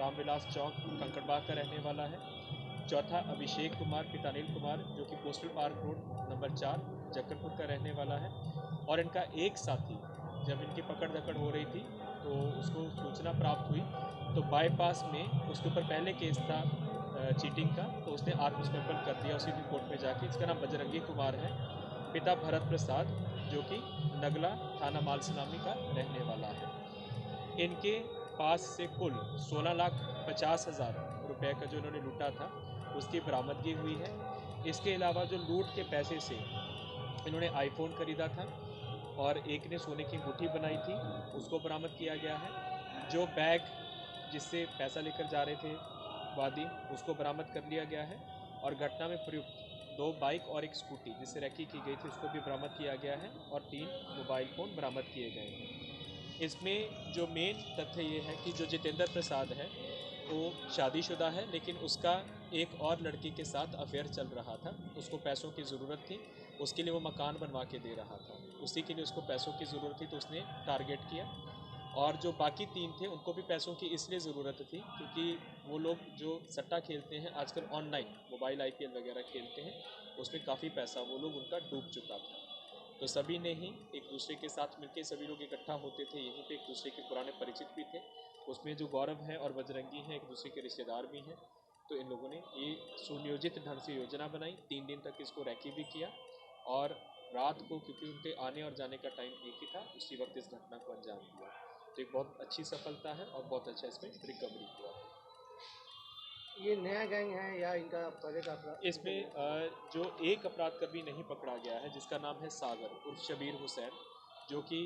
रामविलास चौक कंकड़बाग का रहने वाला है। चौथा अभिषेक कुमार पिता अनिल कुमार जो कि पोस्टल पार्क रोड नंबर 4 जक्करपुर का रहने वाला है। और इनका एक साथी जब इनकी पकड़ धकड़ हो रही थी तो उसको सूचना प्राप्त हुई तो बाईपास में उसके ऊपर पहले केस था चीटिंग का, तो उसने आत्मसमर्पण कर दिया उसी दिन कोर्ट में जाके। इसका नाम बजरंगी कुमार है, पिता भरत प्रसाद जो कि नगला थाना मालसलामी का रहने वाला है। इनके पास से कुल 16,50,000 रुपये का जो इन्होंने लूटा था उसकी बरामदगी हुई है। इसके अलावा जो लूट के पैसे से इन्होंने आईफोन खरीदा था और एक ने सोने की अंगूठी बनाई थी उसको बरामद किया गया है। जो बैग जिससे पैसा लेकर जा रहे थे वादी उसको बरामद कर लिया गया है। और घटना में प्रयुक्त 2 बाइक और एक स्कूटी जिससे रैकी की गई थी उसको भी बरामद किया गया है और 3 मोबाइल फ़ोन बरामद किए गए हैं। इसमें जो मेन तथ्य ये है कि जो जितेंद्र प्रसाद है वो शादीशुदा है, लेकिन उसका एक और लड़की के साथ अफेयर चल रहा था। उसको पैसों की ज़रूरत थी, उसके लिए वो मकान बनवा के दे रहा था, उसी के लिए उसको पैसों की ज़रूरत थी तो उसने टारगेट किया। और जो बाकी 3 थे उनको भी पैसों की इसलिए ज़रूरत थी क्योंकि वो लोग जो सट्टा खेलते हैं आजकल ऑनलाइन मोबाइल IPL वगैरह खेलते हैं, उसमें काफ़ी पैसा वो लोग उनका डूब चुका था। तो सभी ने ही एक दूसरे के साथ मिलकर सभी लोग इकट्ठा होते थे, यहीं पे एक दूसरे के पुराने परिचित भी थे। उसमें जो गौरव है और बजरंगी हैं एक दूसरे के रिश्तेदार भी हैं। तो इन लोगों ने ये सुनियोजित ढंग से योजना बनाई, 3 दिन तक इसको रैकी भी किया और रात को क्योंकि उनके आने और जाने का टाइम एक ही था उसी वक्त इस घटना को अंजाम दिया। तो एक बहुत अच्छी सफलता है और बहुत अच्छा इसमें रिकवरी हुआ है। ये नया गैंग है या इनका पहले का अपराध? इसमें जो एक अपराध कभी नहीं पकड़ा गया है जिसका नाम है सागर उर्फ शबीर हुसैन जो कि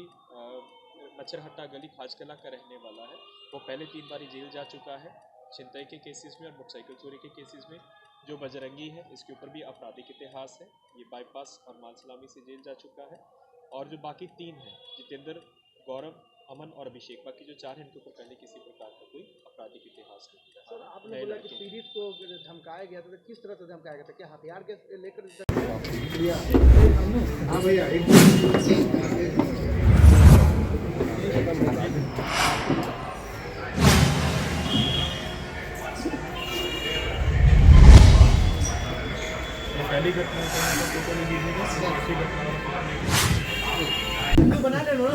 मच्छरहट्टा गली खाजकला का रहने वाला है। वो पहले 3 बारी जेल जा चुका है छिनतई के केसेस में और मोटरसाइकिल चोरी के केसेस में। जो बजरंगी है इसके ऊपर भी आपराधिक इतिहास है, ये बाईपास और मालसलामी से जेल जा चुका है। और जो बाकी 3 हैं जितेंद्र, गौरव, अमन और अभिषेक, बाकी जो 4 हैं इनके ऊपर पहले किसी प्रकार का कोई आपराधिक इतिहास नहीं है। सर आपने बोला कि पीड़ित को धमकाया गया था, तो किस तरह से धमकाया गया था? क्या हथियार के लेकर? हाँ भैया पहली घटना फोटो नहीं दीजिएगा, बना ले लो ना।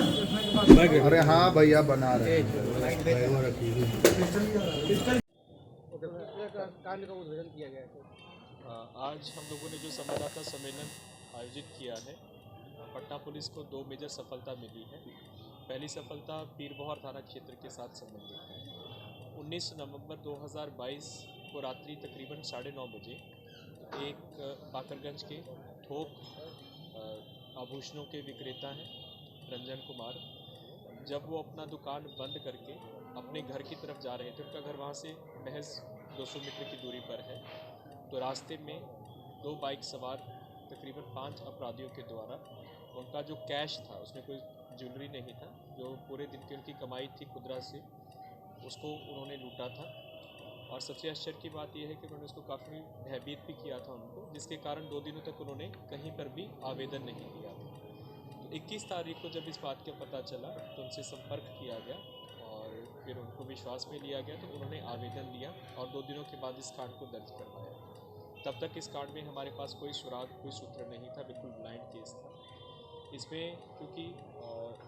अरे हाँ भैया बना रहे हैं। कांड का उद्घाटन किया गया है। आज हम लोगों ने जो संवाददाता सम्मेलन आयोजित किया है, पटना पुलिस को 2 मेजर सफलता मिली है। पहली सफलता पीरबोहर थाना क्षेत्र के साथ संबंधित है। 19 नवंबर 2022 को रात्रि तकरीबन 9:30 बजे एक बाकरगंज के थोक आभूषणों के विक्रेता हैं रंजन कुमार, जब वो अपना दुकान बंद करके अपने घर की तरफ जा रहे थे, उनका घर वहाँ से महज 200 मीटर की दूरी पर है, तो रास्ते में 2 बाइक सवार तकरीबन 5 अपराधियों के द्वारा उनका जो कैश था उसमें कोई ज्वेलरी नहीं था, जो पूरे दिन की उनकी कमाई थी खुदरा से, उसको उन्होंने लूटा था। और सबसे आश्चर्य की बात यह है कि उन्होंने उसको काफ़ी भयभीत भी किया था उनको, जिसके कारण 2 दिनों तक उन्होंने कहीं पर भी आवेदन नहीं दिया था। तो 21 तारीख को जब इस बात का पता चला तो उनसे संपर्क किया गया और फिर उनको विश्वास में लिया गया, तो उन्होंने आवेदन लिया और 2 दिनों के बाद इस कांड को दर्ज करवाया। तब तक इस कांड में हमारे पास कोई सुराग, कोई सूत्र नहीं था, बिल्कुल ब्लाइंड केस था। इसमें क्योंकि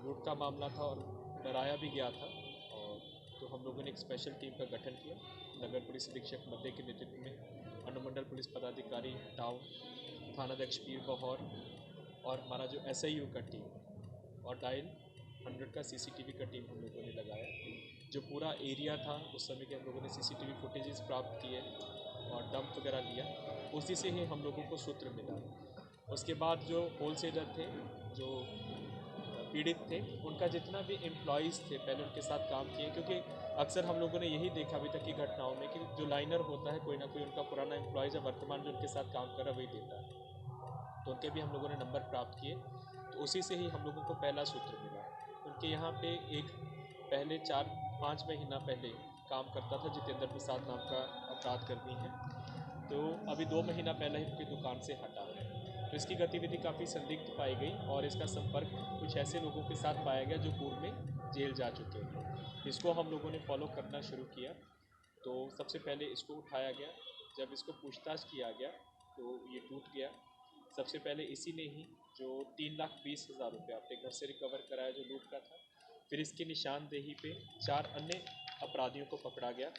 लूट का मामला था और डराया भी गया था, और तो हम लोगों ने एक स्पेशल टीम का गठन किया नगर पुलिस अधीक्षक मध्य के नेतृत्व में, अनुमंडल पुलिस पदाधिकारी टाउन, थानाध्यक्ष पीरबोहर और हमारा जो SIU का टीम और डायल 100 का CCTV का टीम हम लोगों ने लगाया। जो पूरा एरिया था उस समय के हम लोगों ने CCTV फुटेजेस प्राप्त किए और डंप वगैरह लिया, उसी से ही हम लोगों को सूत्र मिला। उसके बाद जो होलसेलर थे, जो पीड़ित थे, उनका जितना भी एम्प्लॉयज़ थे पहले उनके साथ काम किए, क्योंकि अक्सर हम लोगों ने यही देखा अभी तक की घटनाओं में कि जो लाइनर होता है कोई ना कोई उनका पुराना एम्प्लॉयज़ या वर्तमान जो उनके साथ काम कर रहा है वही देता है। तो उनके भी हम लोगों ने नंबर प्राप्त किए, तो उसी से ही हम लोगों को पहला सूत्र मिला। उनके यहाँ पे एक पहले 4-5 महीना पहले काम करता था जितेंद्र प्रसाद नाम का अपराध कर्मी है, तो अभी 2 महीना पहले ही उनकी दुकान से हटा है। तो इसकी गतिविधि काफ़ी संदिग्ध पाई गई और इसका संपर्क कुछ ऐसे लोगों के साथ पाया गया जो पूर्व में जेल जा चुके हैं। इसको हम लोगों ने फॉलो करना शुरू किया तो सबसे पहले इसको उठाया गया। जब इसको पूछताछ किया गया तो ये टूट गया। सबसे पहले इसी ने ही जो 3,20,000 रुपये अपने घर से रिकवर कराया जो लूट का था। फिर इसकी निशानदेही पे 4 अन्य अपराधियों को पकड़ा गया।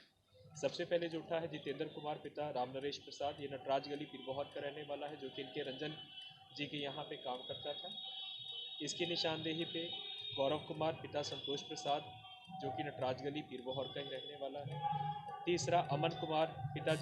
सबसे पहले जो उठा है जितेंद्र कुमार पिता राम नरेश प्रसाद, ये नटराज गली पीरबहोर का रहने वाला है, जो कि इनके रंजन जी के यहाँ पे काम करता था। इसकी निशानदेही पे गौरव कुमार पिता संतोष प्रसाद, जो कि नटराज गली पीरबहोर का ही रहने वाला है। तीसरा अमन कुमार पिता